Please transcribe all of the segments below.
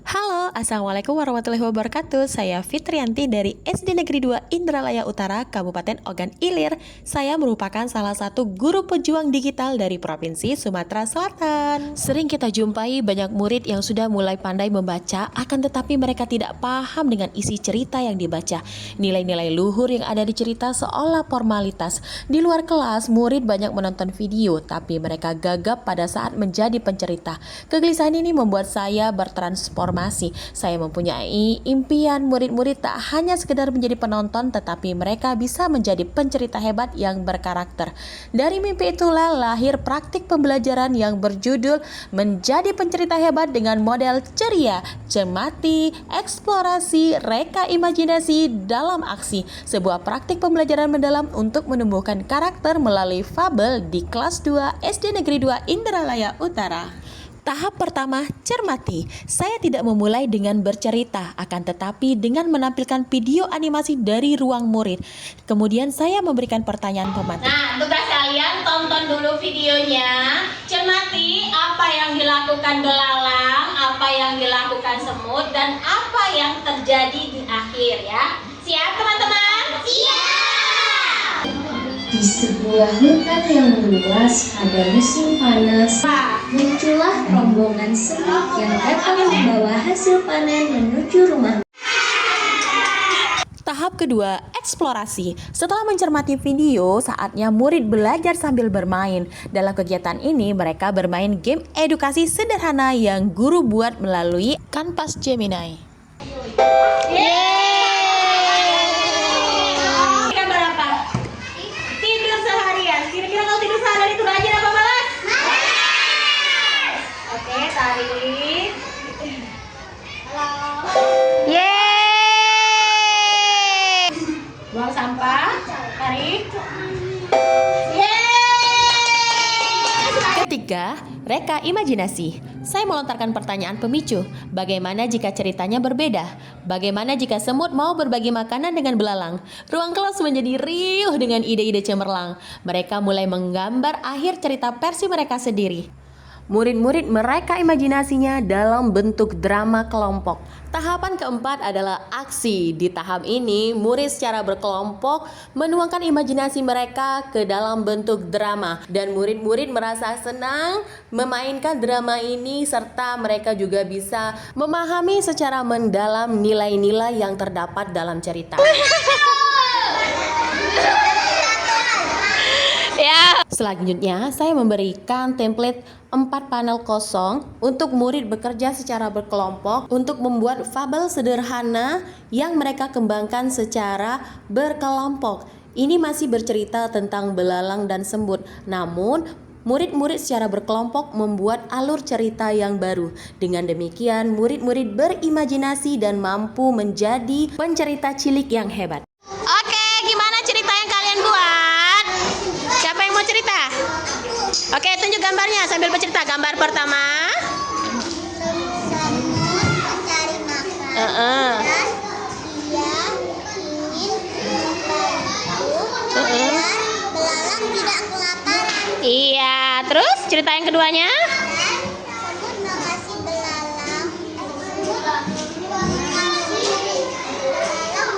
Halo, Assalamualaikum warahmatullahi wabarakatuh. Saya Fitrianti dari SD Negeri 2 Indralaya Utara, Kabupaten Ogan Ilir. Saya merupakan salah satu guru pejuang digital dari Provinsi Sumatera Selatan. Sering kita jumpai banyak murid yang sudah mulai pandai membaca, akan tetapi mereka tidak paham dengan isi cerita yang dibaca. Nilai-nilai luhur yang ada di cerita seolah formalitas. Di luar kelas, murid banyak menonton video, tapi mereka gagap pada saat menjadi pencerita. Kegelisahan ini membuat saya bertransformasi. Saya mempunyai impian murid-murid tak hanya sekedar menjadi penonton, tetapi mereka bisa menjadi pencerita hebat yang berkarakter. Dari mimpi itulah lahir praktik pembelajaran yang berjudul Menjadi Pencerita Hebat dengan model ceria, cermati, eksplorasi, reka imajinasi dalam aksi. Sebuah praktik pembelajaran mendalam untuk menumbuhkan karakter melalui fabel di kelas 2 SD Negeri 2 Indralaya Utara. Tahap pertama, cermati. Saya tidak memulai dengan bercerita, akan tetapi dengan menampilkan video animasi dari ruang murid. Kemudian saya memberikan pertanyaan pemantik. Nah, tugas kalian tonton dulu videonya. Cermati apa yang dilakukan belalang, apa yang dilakukan semut, dan apa yang terjadi di akhir ya. Siap teman-teman? Siap! Di sebuah hutan yang luas pada musim panas, muncullah rombongan semut yang datang membawa hasil panen menuju rumah. Tahap kedua, eksplorasi. Setelah mencermati video, saatnya murid belajar sambil bermain. Dalam kegiatan ini, mereka bermain game edukasi sederhana yang guru buat melalui Canvas Gemini. Kira-kira kalau tidur seharian itu rajin apa malas? Malas! Oke, tarik. Halo. Yeay! Buang sampah, tarik. Yeay! Ketiga, reka imajinasi. Saya melontarkan pertanyaan pemicu. Bagaimana jika ceritanya berbeda? Bagaimana jika semut mau berbagi makanan dengan belalang? Ruang kelas menjadi riuh dengan ide-ide cemerlang. Mereka mulai menggambar akhir cerita versi mereka sendiri. Murid-murid mereka imajinasinya dalam bentuk drama kelompok. Tahapan keempat adalah aksi. Di tahap ini, murid secara berkelompok menuangkan imajinasi mereka ke dalam bentuk drama. Dan murid-murid merasa senang memainkan drama ini, serta mereka juga bisa memahami secara mendalam nilai-nilai yang terdapat dalam cerita. Selanjutnya, saya memberikan template 4 panel kosong untuk murid bekerja secara berkelompok untuk membuat fabel sederhana yang mereka kembangkan secara berkelompok. Ini masih bercerita tentang belalang dan semut, namun murid-murid secara berkelompok membuat alur cerita yang baru. Dengan demikian, murid-murid berimajinasi dan mampu menjadi pencerita cilik yang hebat. Oke, gimana cerita yang kalian buat? Siapa yang mau cerita? Oke, tunjuk gambarnya sambil bercerita. Gambar pertama. Mencari makan. Dia ingin biar belalang tidak kelaparan. Iya, terus cerita yang keduanya? Semut mengasih belalang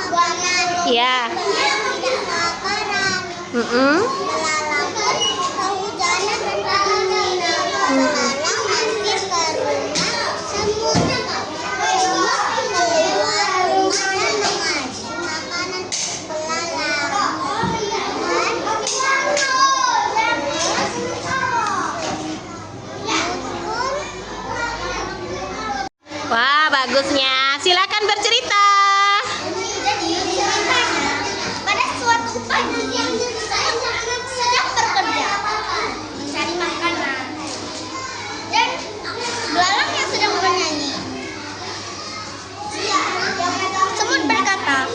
makanan. Iya. Belalang tidak kelaparan. Belalang pun kehujanan dan angin. Belalang hampir ke rumah semut. Semut keluar rumah dan mengasih makanan belalang. Wah, bagusnya. Silakan bercerita. Pada suatu pagi saya sedang bekerja mencari makanan dan belalang yang sedang bernyanyi. Semut berkata,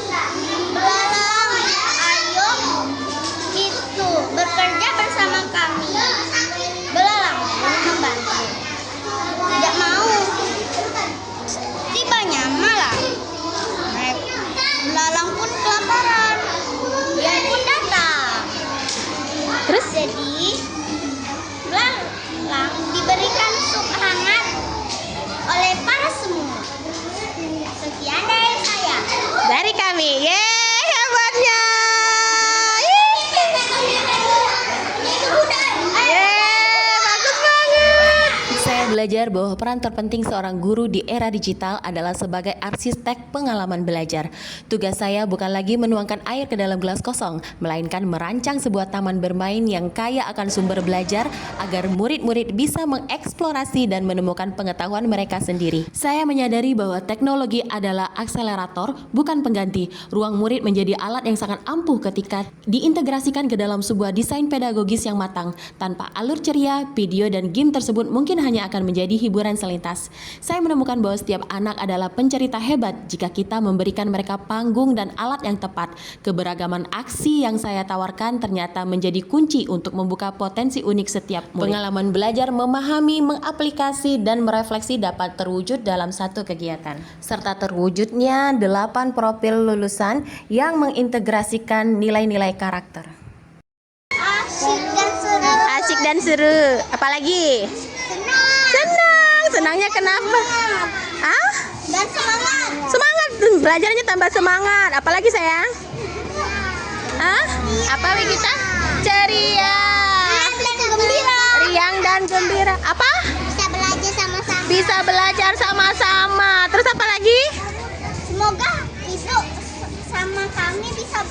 "Belalang, ayo itu bekerja bersama kami." Belalang pun membantu. Tidak mau. Tibanya malam. Emi. Yeay, hebatnya. Yeay, bagus banget. Saya belajar bahwa peran terpenting seorang guru di era digital adalah sebagai arsitek pengalaman belajar. Tugas saya bukan lagi menuangkan air ke dalam gelas kosong, melainkan merancang sebuah taman bermain yang kaya akan sumber belajar agar murid-murid bisa mengeksplorasi dan menemukan pengetahuan mereka sendiri. Saya menyadari bahwa teknologi adalah akselerator, bukan pengganti. Ruang murid menjadi alat yang sangat ampuh ketika diintegrasikan ke dalam sebuah desain pedagogis yang matang. Tanpa alur ceria, video dan game tersebut mungkin hanya akan menjadi hiburan selintas. Saya menemukan bahwa setiap anak adalah pencerita hebat jika kita memberikan mereka panggung dan alat yang tepat. Keberagaman aksi yang saya tawarkan ternyata menjadi kunci untuk membuka potensi unik setiap murid. Pengalaman belajar memahami, mengaplikasi, dan merefleksi dapat terwujud dalam satu kegiatan. Serta terwujudnya 8 profil lulusan yang mengintegrasikan nilai-nilai karakter. Asik dan seru. Asik dan seru. Apalagi? Senang. Senangnya kenapa? Ah? Dan semangat. Semangat. Belajarnya tambah semangat. Apalagi sayang? Ah? Apa Wigita? Ceria. Dan gembira. Riang dan gembira. Apa? Bisa belajar sama-sama. Bisa belajar sama-sama. Terus apa lagi? Semoga itu sama kami bisa